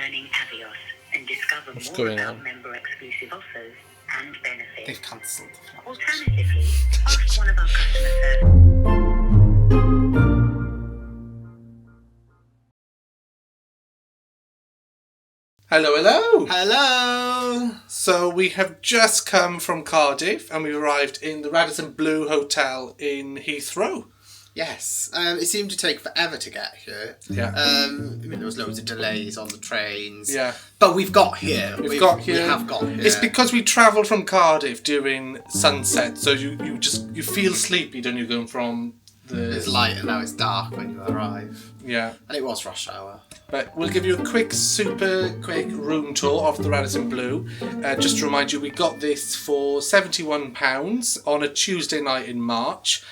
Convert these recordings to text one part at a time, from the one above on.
learning Avios and discover more about member-exclusive offers and benefits. They've cancelled. Alternatively, ask one of our customer service. Hello, hello! Hello! So we have just come from Cardiff and we arrived in the Radisson Blu Hotel in Heathrow. Yes, it seemed to take forever to get here. Yeah. I mean, there was loads of delays on the trains. Yeah. But we've got here. We have got here. It's because we travelled from Cardiff during sunset, so you feel sleepy, don't you, going from the... It's light and now it's dark when you arrive. Yeah. And it was rush hour. But we'll give you a super quick room tour of the Radisson Blu. Just to remind you, we got this for £71 on a Tuesday night in March.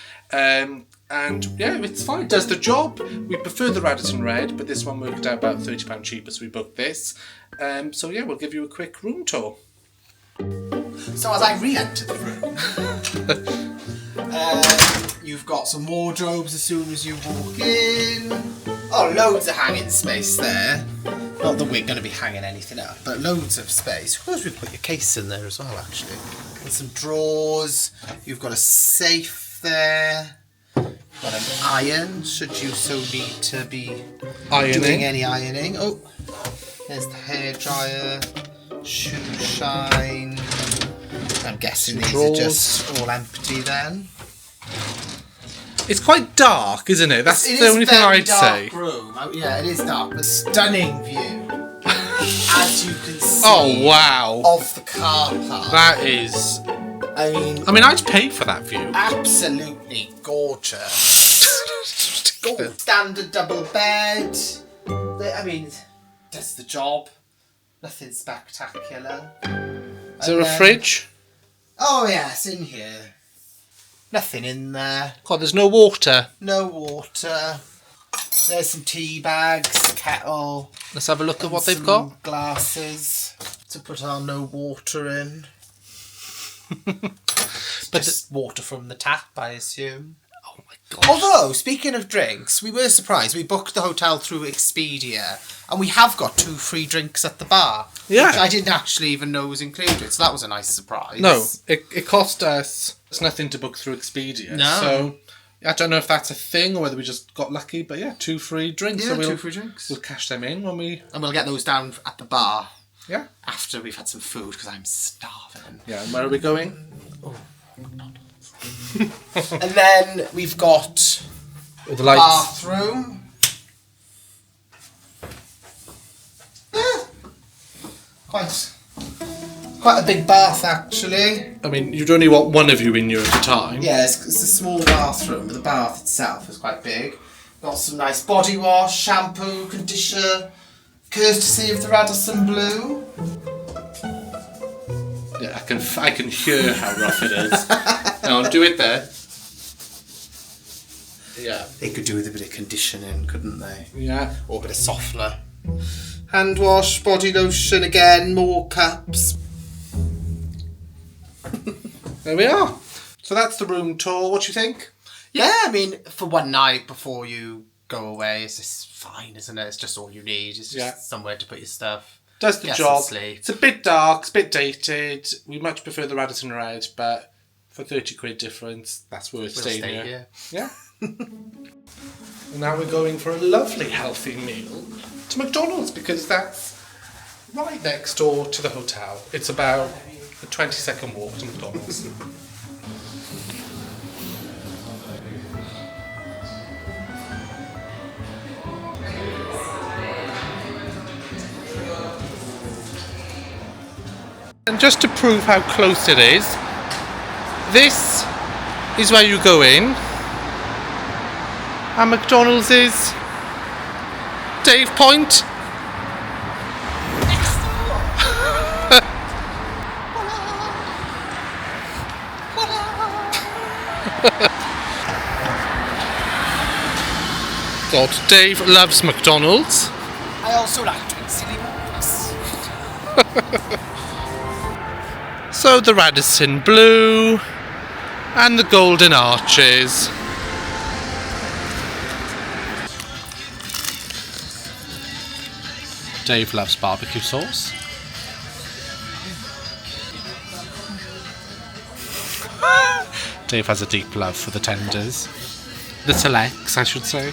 And yeah, it's fine. It does the job. We prefer the Radisson Red, but this one worked out about £30 cheaper, so we booked this. So yeah, we'll give you a quick room tour. So as I re-enter the room, you've got some wardrobes as soon as you walk in. Oh, loads of hanging space there. Not that we're going to be hanging anything up, but loads of space. Of course, we put your case in there as well, actually. And some drawers. You've got a safe there. You've got an iron, should you so need to be doing any ironing. Oh, there's the hairdryer, shoe shine. I'm guessing these are just all empty then. It's quite dark, isn't it? That's the only thing I'd say. Room. Yeah, it is dark, but stunning view. As you can see. Oh wow! Of the car park. That is. I mean, I'd pay for that view. Absolutely gorgeous. Standard double bed. I mean, does the job. Nothing spectacular. Is there a fridge? Oh yes, in here. Nothing in there. God, there's no water. No water. There's some tea bags, kettle. Let's have a look at what they've got. Glasses to put our no water in. But just water from the tap, I assume. Oh my god. Although, speaking of drinks, we were surprised. We booked the hotel through Expedia and we have got 2 free drinks at the bar. Yeah. Which I didn't actually even know was included, so that was a nice surprise. No, it cost us... It's nothing to book through Expedia. No. So, I don't know if that's a thing or whether we just got lucky, but yeah, 2 free drinks. Yeah, so 2 free drinks. We'll cash them in when we... And we'll get those down at the bar. Yeah. After we've had some food, because I'm starving. Yeah, and where are we going? Oh, McDonald's. And then we've got all the lights. Bathroom. Quite a big bath, actually. I mean, you'd only want one of you in here at a time. Yeah, it's a small bathroom, but the bath itself is quite big. Got some nice body wash, shampoo, conditioner, courtesy of the Radisson Blu. Yeah, I can hear how rough it is. No, do it there. Yeah. They could do with a bit of conditioning, couldn't they? Yeah. Or a bit of softener. Hand wash, body lotion again, more cups. There we are. So that's the room tour. What do you think? Yeah, I mean, for one night before you go away, it's just fine, isn't it? It's just all you need. It's just somewhere to put your stuff. Does the job. It's a bit dark, it's a bit dated. We much prefer the Radisson Red, but for 30 quid difference, that's worth staying here. Yeah. And now we're going for a lovely healthy meal to McDonald's because that's right next door to the hotel. It's about a 20-second walk to McDonald's. And just to prove how close it is, this is where you go in, and McDonald's is Dave Point. God, Dave loves McDonald's. I also like doing silly walks. So the Radisson Blu and the Golden Arches. Dave loves barbecue sauce. Dave has a deep love for the tenders. The selects, I should say.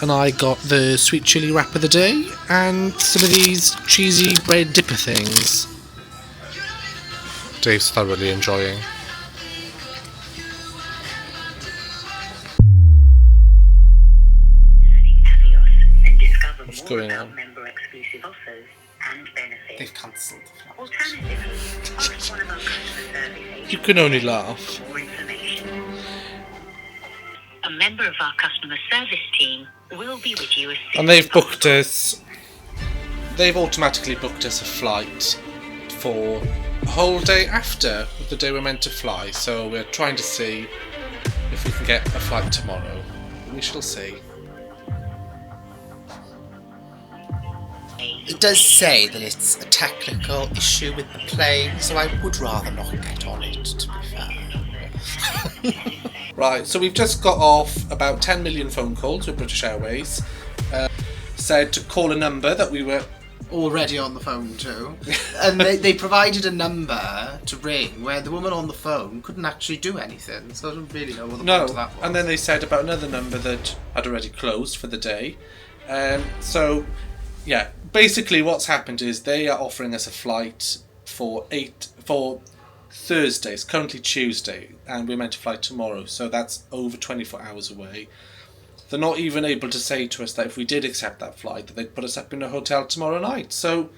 And I got the sweet chilli wrap of the day and some of these cheesy bread dipper things. Dave's thoroughly enjoying. And discover What's more going about on? member exclusive offers and benefits. They've cancelled the flight. Alternatively, ask one of our customer service agents You can only laugh. for more information. A member of our customer service team will be with you as soon And they've as booked us. They've automatically booked us a flight for a whole day after the day we're meant to fly. So we're trying to see if we can get a flight tomorrow. We shall see. It does say that it's a technical issue with the plane, so I would rather not get on it, to be fair. Right, so we've just got off about 10 million phone calls with British Airways. Said to call a number that we were... Already on the phone too. And they provided a number to ring where the woman on the phone couldn't actually do anything, so I don't really know what the point of that was. And then they said about another number that had already closed for the day. So, yeah, basically what's happened is they are offering us a flight for Thursday. It's currently Tuesday, and we're meant to fly tomorrow, so that's over 24 hours away. They're not even able to say to us that if we did accept that flight, that they'd put us up in a hotel tomorrow night. So,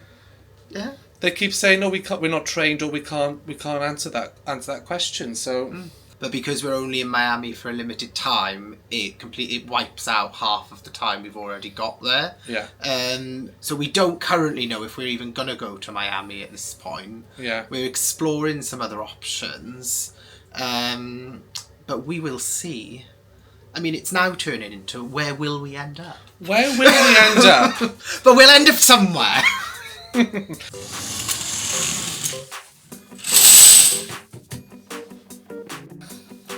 Yeah. they keep saying, "No, we can't. We're not trained, or we can't answer that question." So, But because we're only in Miami for a limited time, it wipes out half of the time we've already got there. yeah, So we don't currently know if we're even going to go to Miami at this point. yeah. We're exploring some other options, but we will see. I mean, it's now turning into where will we end up? Where will we end up? But we'll end up somewhere.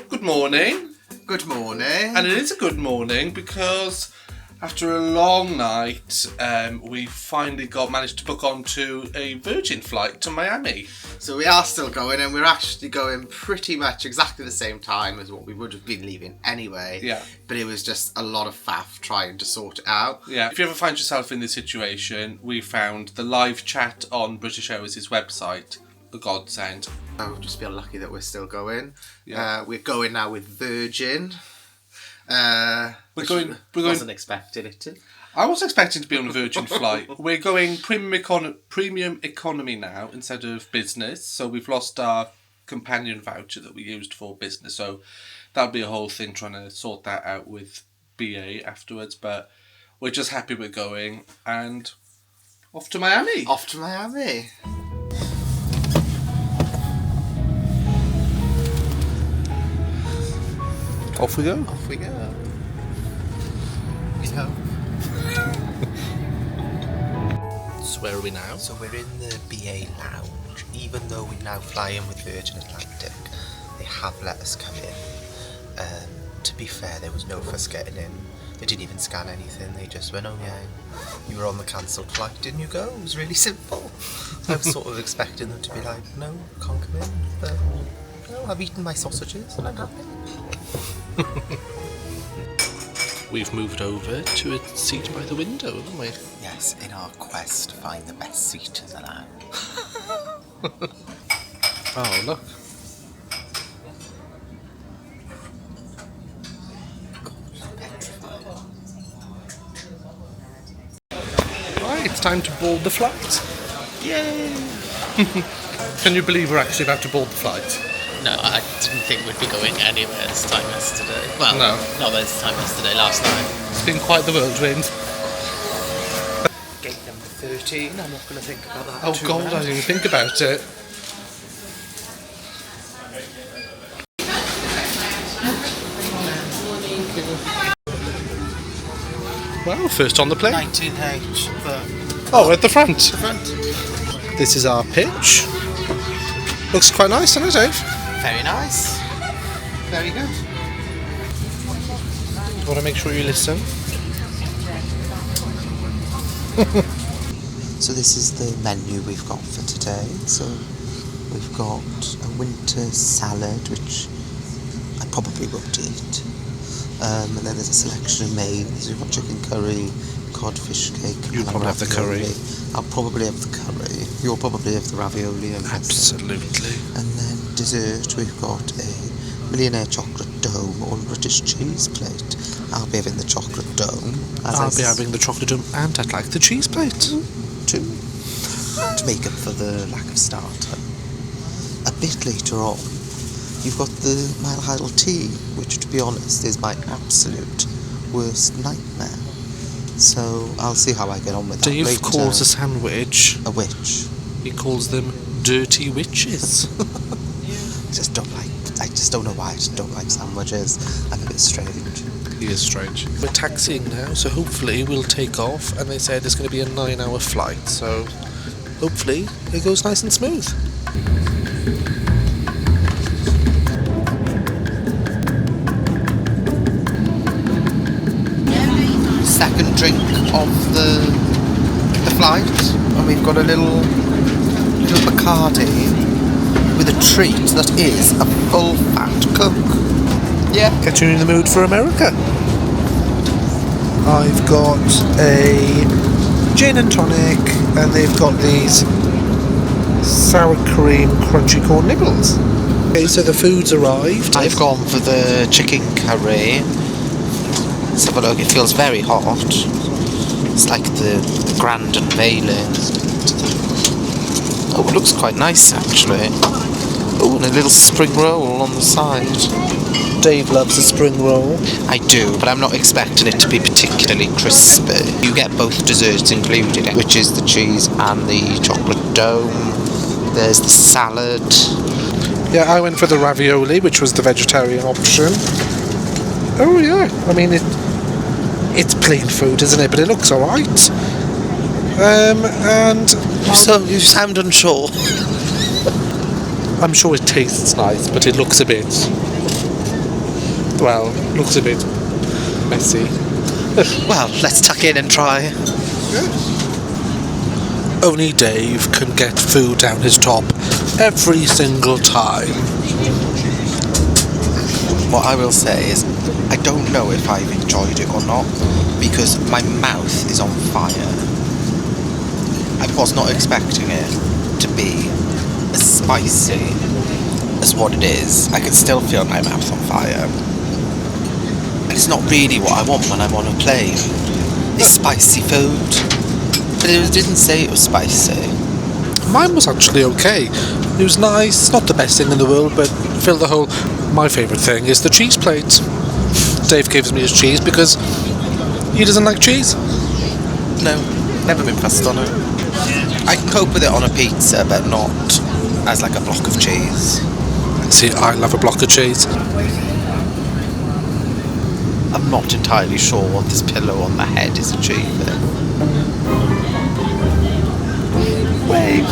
Good morning. Good morning. And it is a good morning because after a long night, we finally managed to book onto a Virgin flight to Miami. So we are still going, and we're actually going pretty much exactly the same time as what we would have been leaving anyway. Yeah. But it was just a lot of faff trying to sort it out. Yeah. If you ever find yourself in this situation, we found the live chat on British Airways' website a godsend. I just feel lucky that we're still going. Yeah. We're going now with Virgin. Wasn't expecting it to. I was expecting to be on a Virgin flight. We're going premium economy now instead of business. So we've lost our companion voucher that we used for business. So that'll be a whole thing trying to sort that out with BA afterwards. But we're just happy we're going and off to Miami. Off to Miami. Off we go. Off we go. You know. So where are we now? So we're in the BA lounge. Even though we now fly in with Virgin Atlantic, they have let us come in. To be fair, there was no fuss getting in. They didn't even scan anything. They just went, "Oh yeah, you were on the cancelled flight, didn't you go?" It was really simple. I was sort of expecting them to be like, "No, can't come in." But no, I've eaten my sausages and I'm happy. We've moved over to a seat by the window, haven't we? Yes, in our quest to find the best seat as an app. Oh, look. Right, it's time to board the flight. Yay! Can you believe we're actually about to board the flight? No, I didn't think we'd be going anywhere this time yesterday. Well, No. not this time yesterday, last night. It's been quite the whirlwind. Gate number 13, I'm not going to think about that. Oh God, I didn't even think about it. Well, first on the plane. 19H, Oh, at the front. the front. This is our pitch. Looks quite nice, doesn't it, Dave? Very nice. Very good. Want to make sure you listen. So this is the menu we've got for today. So we've got a winter salad, which I probably won't eat. And then there's a selection of mains. We've got chicken curry, codfish cake. You'll probably have the curry. I'll probably have the curry. You'll probably have the ravioli. Absolutely. And then dessert, we've got a millionaire chocolate dome or British cheese plate. I'll be having the chocolate dome. I'll be having the chocolate dome, and I'd like the cheese plate. To make up for the lack of starter. A bit later on, you've got the Mile High tea, which, to be honest, is my absolute worst nightmare. So I'll see how I get on with that later. Dave calls a sandwich a witch. He calls them dirty witches. I just don't know why I just don't like sandwiches. I'm a bit strange. He is strange. We're taxiing now, so hopefully we'll take off. And they said it's going to be a 9-hour flight, so hopefully it goes nice and smooth. Second drink of the flight, and we've got a little Bacardi with a treat that is a full fat Coke. Yeah. Get you in the mood for America. I've got a gin and tonic, and they've got these sour cream crunchy corn nibbles. Okay, so the food's arrived. I've gone for the chicken curry. Let's have a look. It feels very hot. It's like the Grand and Veiling. Oh, it looks quite nice actually. Oh, and a little spring roll on the side. Dave loves a spring roll. I do, but I'm not expecting it to be particularly crispy. You get both desserts included, which is the cheese and the chocolate dome. There's the salad. Yeah, I went for the ravioli, which was the vegetarian option. Oh yeah, I mean it's plain food, isn't it? But it looks alright. And so you sound unsure. I'm sure it tastes nice, but it looks a bit messy. Well, let's tuck in and try. Only Dave can get food down his top every single time. What I will say is, I don't know if I've enjoyed it or not, because my mouth is on fire. I was not expecting it to be as spicy as what it is. I can still feel my mouth on fire. And it's not really what I want when I'm on a plane. It's spicy food. But it didn't say it was spicy. Mine was actually okay. It was nice, not the best thing in the world, but fill the whole. My favourite thing is the cheese plate. Dave gives me his cheese because he doesn't like cheese. No, never been fussed on it. I can cope with it on a pizza, but not as like a block of cheese. See, I love a block of cheese. I'm not entirely sure what this pillow on the head is achieving. Wait.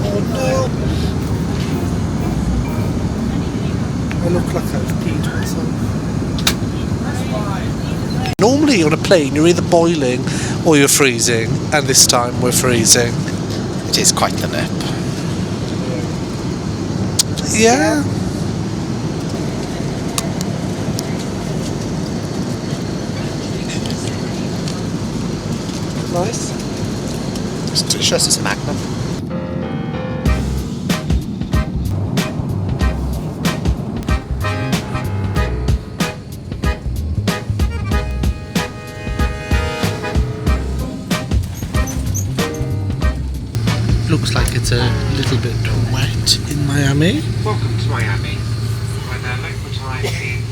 Oh no. I look like I've peed myself. Normally on a plane you're either boiling or you're freezing, and this time we're freezing. It is quite the nip. Yeah. Nice. It's delicious, it's a magnum. Looks like it's a little bit wet in Miami. Welcome to Miami, where the local time is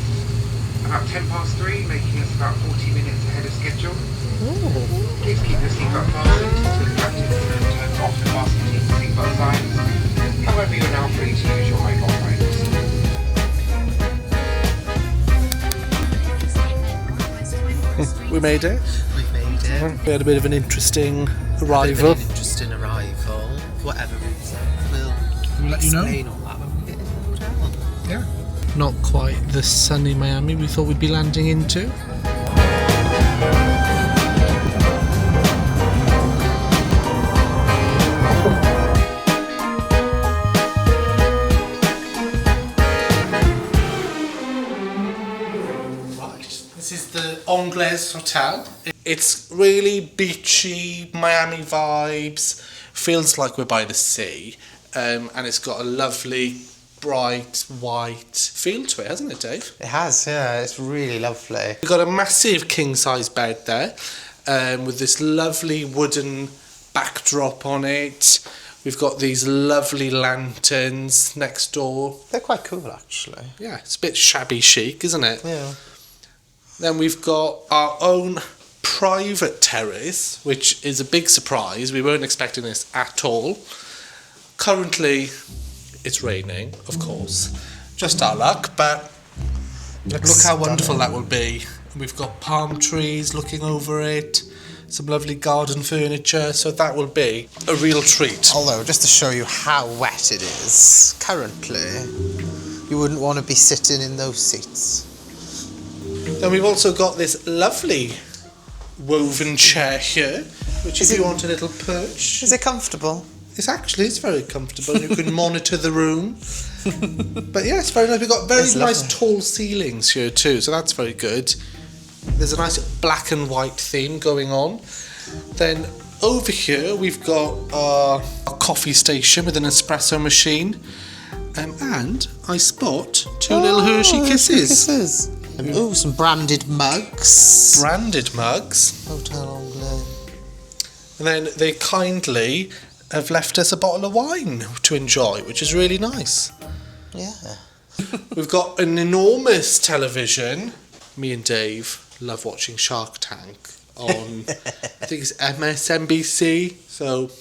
about 3:10, making us about 40 minutes ahead of schedule. Please keep your seatbelt fastened until the captain has turned off the fasten seatbelt signs. However, you're now free to use your mobile phones. We made it. We've made it. We had a bit of an interesting arrival. Interesting arrival. For whatever reason, we'll let you know. explain all that when we get in the hotel. Yeah. Not quite the sunny Miami we thought we'd be landing into. this hotel. It's really beachy, Miami vibes. Feels like we're by the sea. And it's got a lovely, bright, white feel to it, hasn't it, Dave? It has, yeah. It's really lovely. We've got a massive king-size bed there with this lovely wooden backdrop on it. We've got these lovely lanterns next door. They're quite cool, actually. Yeah, it's a bit shabby chic, isn't it? Yeah. Then we've got our own private terrace, which is a big surprise. We weren't expecting this at all. Currently, it's raining, of course. Just our luck, but look how wonderful that will be. We've got palm trees looking over it, some lovely garden furniture, so that will be a real treat. Although, just to show you how wet it is, currently, you wouldn't want to be sitting in those seats. Then we've also got this lovely woven chair here, which if you want a little perch... Is it comfortable? It's very comfortable. You can monitor the room. But yeah, it's very nice. We've got very nice tall ceilings here too, so that's very good. There's a nice black and white theme going on. Then over here we've got a coffee station with an espresso machine. And I spot two little Hershey Kisses. Ooh, some branded mugs. Branded mugs. Hotel Anglais. And then they kindly have left us a bottle of wine to enjoy, which is really nice. Yeah. We've got an enormous television. Me and Dave love watching Shark Tank on, I think it's MSNBC, so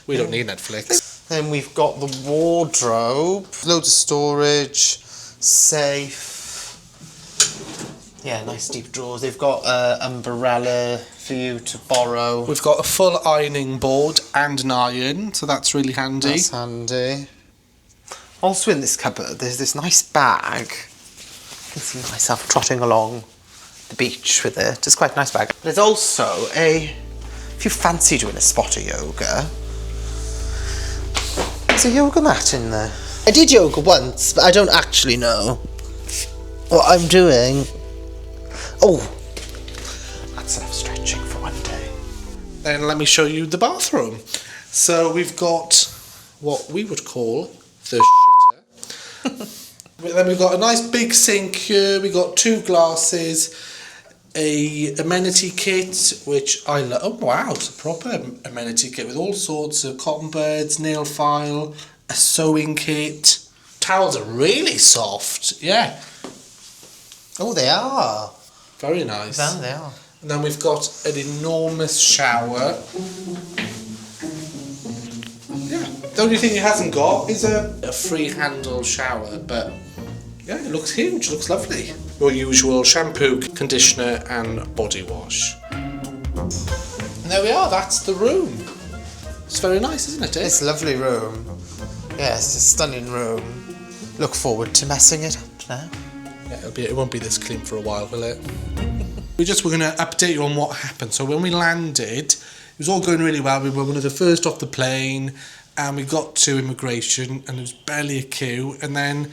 we don't need Netflix. Then we've got the wardrobe, loads of storage, safe. Yeah, nice deep drawers. They've got an umbrella for you to borrow. We've got a full ironing board and an iron, so that's really handy. That's handy. Also in this cupboard, there's this nice bag. I can see myself trotting along the beach with it. It's quite a nice bag. There's also if you fancy doing a spot of yoga, there's a yoga mat in there. I did yoga once, but I don't actually know what I'm doing. Oh, that's enough stretching for one day. Then let me show you the bathroom. So we've got what we would call the shitter. Then we've got a nice big sink here. We've got 2 glasses, a amenity kit, which I love. Oh wow, it's a proper amenity kit with all sorts of cotton buds, nail file, a sewing kit. Towels are really soft. Yeah. Oh, they are. Very nice. Yeah, they are. And then we've got an enormous shower. Yeah. The only thing it hasn't got is a free handle shower, but yeah, it looks huge, it looks lovely. Your usual shampoo, conditioner and body wash. And there we are, that's the room. It's very nice, isn't it, Dave? It's a lovely room. Yeah, it's a stunning room. Look forward to messing it up now. Yeah, it won't be this clean for a while, will it? We're going to update you on what happened. So when we landed, it was all going really well. We were one of the first off the plane, and we got to immigration, and there was barely a queue, and then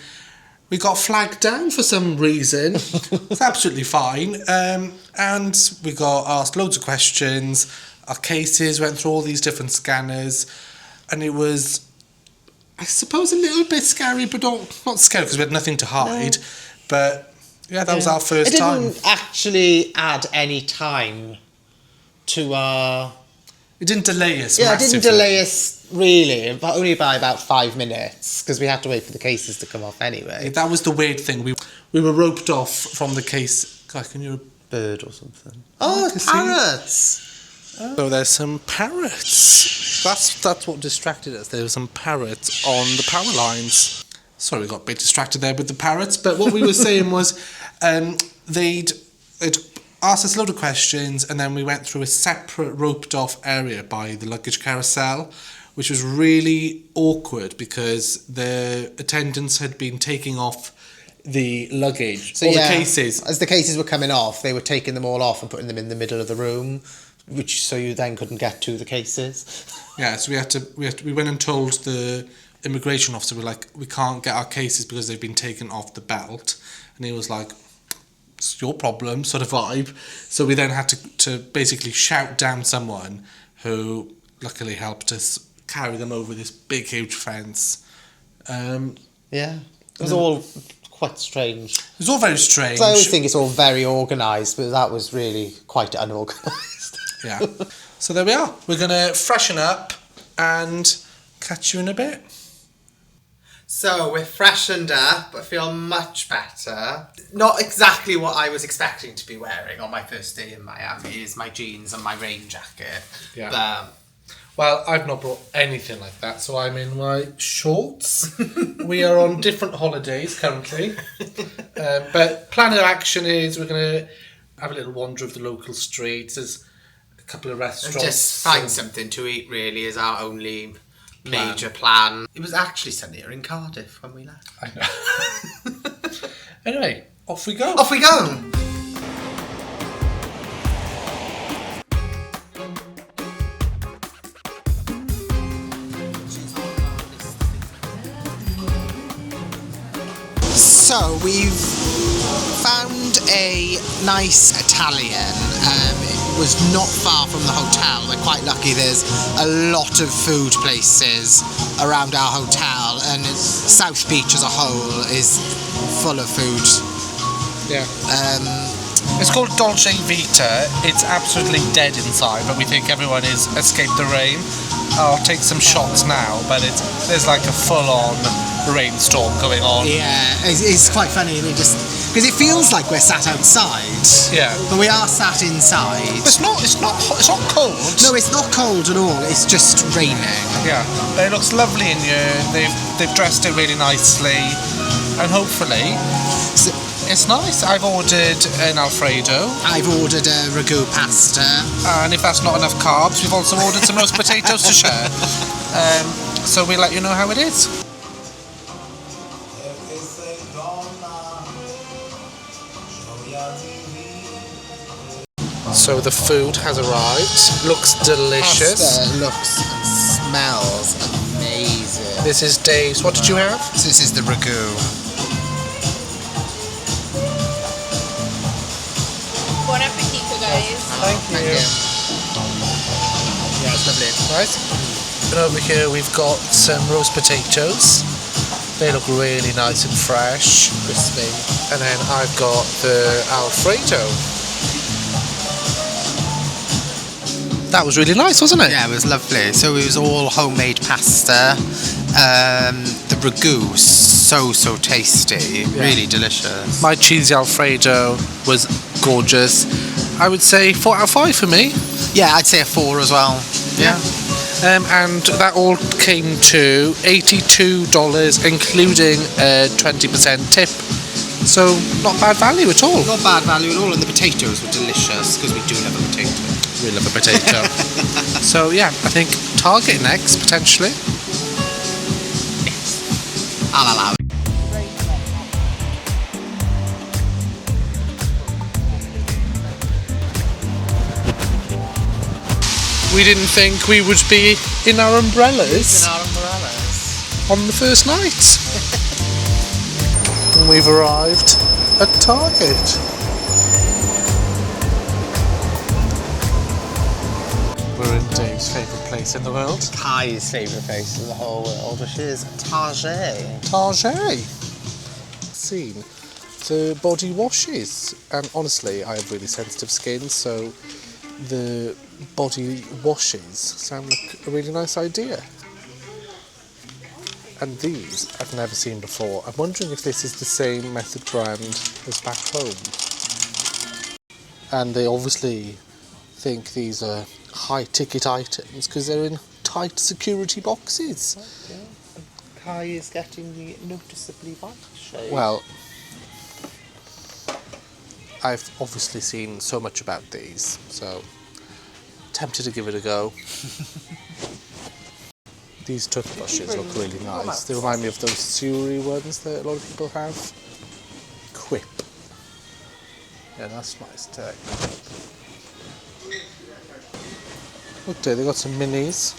we got flagged down for some reason. It's absolutely fine. And we got asked loads of questions. Our cases went through all these different scanners, and it was, I suppose, a little bit scary, but not scary because we had nothing to hide. No. But yeah, that was our first time. It didn't actually add any time to our... It didn't delay us massively. It didn't delay us really, but only by about 5 minutes, because we had to wait for the cases to come off anyway. Yeah, that was the weird thing. We were roped off from the case... God, can you... A bird or something. Oh, parrots! Oh. So there's some parrots. That's what distracted us. There were some parrots on the power lines. Sorry, we got a bit distracted there with the parrots, but what we were saying was they'd asked us a load of questions, and then we went through a separate roped off area by the luggage carousel, which was really awkward because the attendants had been taking off the luggage, the cases. As the cases were coming off, they were taking them all off and putting them in the middle of the room, so you then couldn't get to the cases. Yeah, so we went and told the immigration officer, we can't get our cases because they've been taken off the belt, and he was like, it's your problem sort of vibe. So we then had to basically shout down someone who luckily helped us carry them over this big, huge fence. Yeah. It was all quite strange. It was all very strange. I always think it's all very organised, but that was really quite unorganised. Yeah. So there we are. We're going to freshen up and catch you in a bit. So we're freshened up. I feel much better. Not exactly what I was expecting to be wearing on my first day in Miami is my jeans and my rain jacket. Yeah. But well, I've not brought anything like that, so I'm in my shorts. We are on different holidays currently. But plan of action is we're going to have a little wander of the local streets. There's a couple of restaurants. Just find something to eat, really, is our only major plan. It was actually sunnier in Cardiff when we left. I know. Anyway, off we go. Off we go! So we've found a nice Italian. It was not far from the hotel. We're quite lucky. There's a lot of food places around our hotel, and South Beach as a whole is full of food. Yeah. It's called Dolce Vita. It's absolutely dead inside, but we think everyone has escaped the rain. I'll take some shots now, but there's like a full-on rainstorm going on. Yeah, it's quite funny. Because it feels like we're sat outside. Yeah. But we are sat inside. It's not cold. No, it's not cold at all. It's just raining. Yeah. But it looks lovely in here. They've dressed it really nicely, and hopefully it's nice. I've ordered an Alfredo. I've ordered a ragu pasta. And if that's not enough carbs, we've also ordered some roast potatoes to share. So we'll let you know how it is. So the food has arrived. Looks delicious. Pasta looks and smells amazing. This is Dave's. What did you have? So this is the ragu. Buon appetito, guys. Thank you. Yeah, it's lovely. Right. And over here we've got some roast potatoes. They look really nice and fresh. Crispy. And then I've got the Alfredo. That was really nice, wasn't it? Yeah, it was lovely. So it was all homemade pasta. The ragu, so tasty. Yeah. Really delicious. My cheesy Alfredo was gorgeous. I would say 4 out of 5 for me. Yeah, I'd say a 4 as well. Yeah. And that all came to $82, including a 20% tip. So not bad value at all. Not bad value at all, and the potatoes were delicious because we do love a potato. We love a potato. So yeah, I think Target next, potentially. I'll allow it. We didn't think we would be in our umbrellas on the first night. And we've arrived at Target. We're in Dave's favourite place in the world. Kai's favourite place in the whole world, which is Target. Target. Seen the body washes, and honestly, I have really sensitive skin, so the body washes sound like a really nice idea. And these I've never seen before. I'm wondering if this is the same Method brand as back home. And they obviously think these are high ticket items because they're in tight security boxes. Yeah. Kai is getting the noticeably white shade. Well, I've obviously seen so much about these, so tempted to give it a go. These toothbrushes look really nice. They remind me of those Suri ones that a lot of people have. Quip. Yeah, that's nice too. Look there, they got some minis.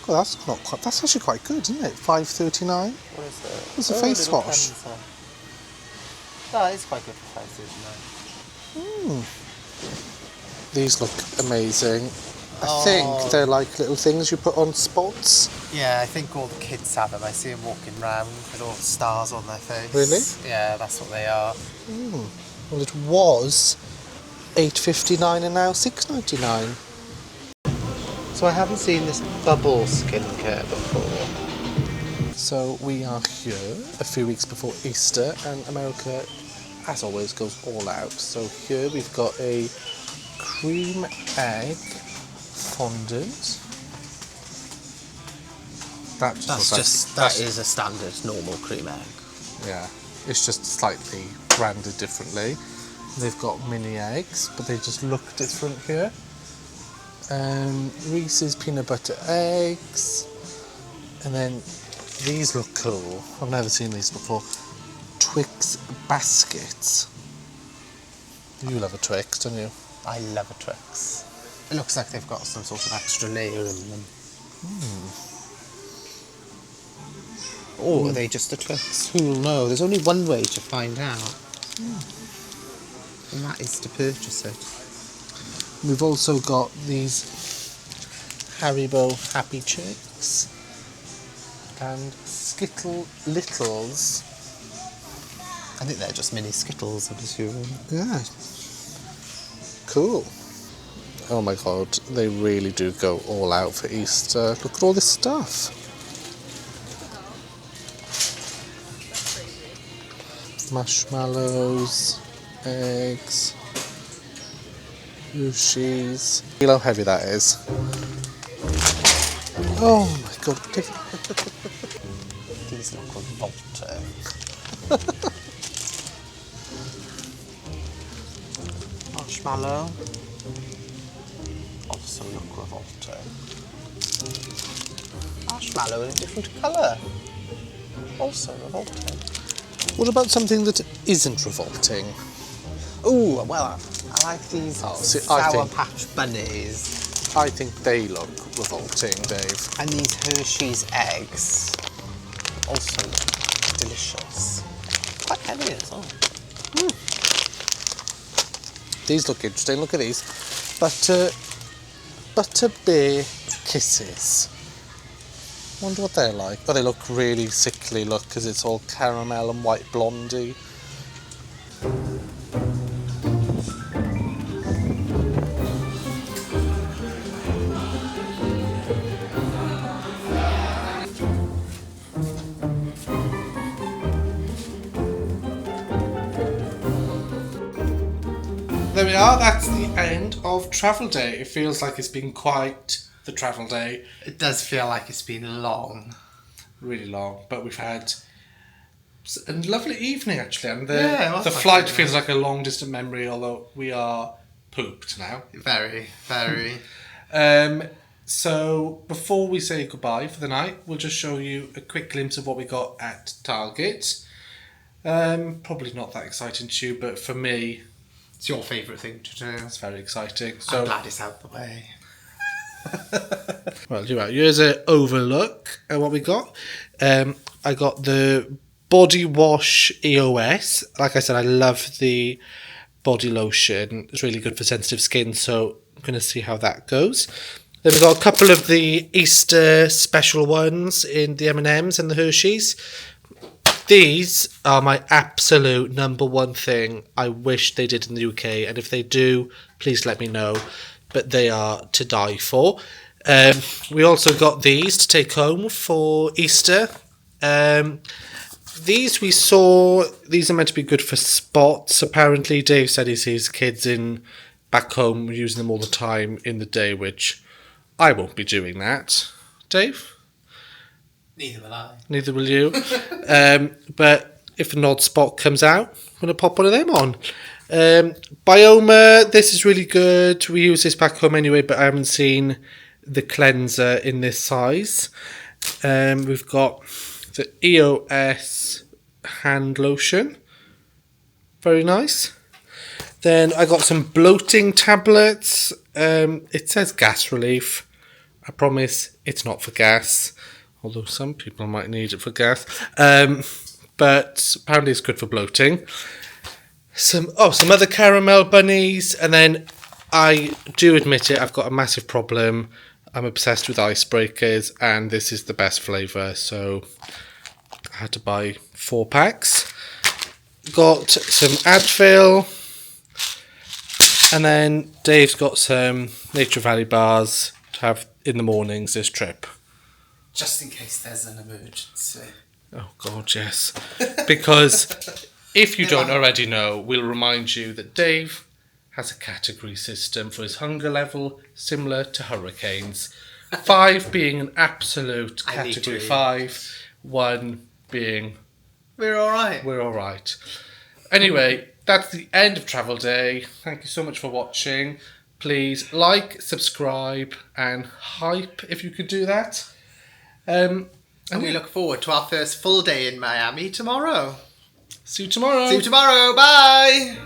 Oh, that's not quite. That's actually quite good, isn't it? $5.39. What is it? It's a face wash. That is quite good for £5.39. These look amazing. I think they're like little things you put on spots. Yeah, I think all the kids have them. I see them walking round with all the stars on their face. Really? Yeah, that's what they are. Well, it was $8.59 and now $6.99. So I haven't seen this bubble skincare before. So we are here a few weeks before Easter, and America, as always, goes all out. So here we've got a cream egg fondant. That is a standard normal cream egg. Yeah, it's just slightly branded differently. They've got mini eggs, but they just look different here. Reese's peanut butter eggs, and then these look cool. I've never seen these before. Twix baskets. You love a Twix, don't you? I love a Twix. It looks like they've got some sort of extra layer in them. Or are they just a Twix? Who will know? There's only one way to find out. And that is to purchase it. We've also got these Haribo Happy Chicks and Skittle Littles. I think they're just mini Skittles, I'd assume. Yeah. Cool. Oh my god, they really do go all out for Easter. Look at all this stuff. Marshmallows, eggs, Hershey's. You know how heavy that is. Oh my god. These look revolting. Marshmallow. Also look revolting. Marshmallow in a different colour. Also revolting. What about something that isn't revolting? Ooh, well, I like these Sour Patch Bunnies. I think they look revolting, Dave. And these Hershey's eggs also look delicious. Quite heavy as well. These look interesting. Look at these. Butter Beer Kisses. Wonder what they're like. Oh, they look really sickly, look, because it's all caramel and white blondie. There we are, that's the end of travel day. It feels like it's been quite the travel day. It does feel like it's been long. Really long, but we've had a lovely evening actually, and the the flight feels like a long distant memory, although we are pooped now. Very, very. So before we say goodbye for the night, we'll just show you a quick glimpse of what we got at Target. Probably not that exciting to you, but for me, It's your favourite thing to do. it's very exciting. So I'm glad it's out the way. well, here's an overlook at what we got. I got the body wash EOS. Like I said, I love the body lotion. It's really good for sensitive skin, so I'm going to see how that goes. Then we've got a couple of the Easter special ones in the M&Ms and the Hershey's. These are my absolute number one thing I wish they did in the UK, and if they do, please let me know. But they are to die for. We also got these to take home for Easter. These are meant to be good for spots. Apparently, Dave said he sees kids back home using them all the time in the day, which I won't be doing that. Dave? Neither will I. Neither will you. But if an odd spot comes out, I'm going to pop one of them on. Bioma, this is really good. We use this back home anyway, but I haven't seen the cleanser in this size. We've got the EOS hand lotion. Very nice. Then I got some bloating tablets. It says gas relief. I promise it's not for gas, although some people might need it for gas. But apparently it's good for bloating. some other caramel bunnies, and then I do admit it, I've got a massive problem. I'm obsessed with icebreakers, and this is the best flavour, so I had to buy 4 packs. Got some Advil, and then Dave's got some Nature Valley bars to have in the mornings this trip. Just in case there's an emergency. Oh God, yes. Because if you don't already know, we'll remind you that Dave has a category system for his hunger level similar to hurricanes. 5 being an absolute category 5, 1 being We're alright. we're all right. Anyway, that's the end of Travel Day. Thank you so much for watching. Please like, subscribe, and hype if you could do that. And we look forward to our first full day in Miami tomorrow. See you tomorrow. See you tomorrow. Bye.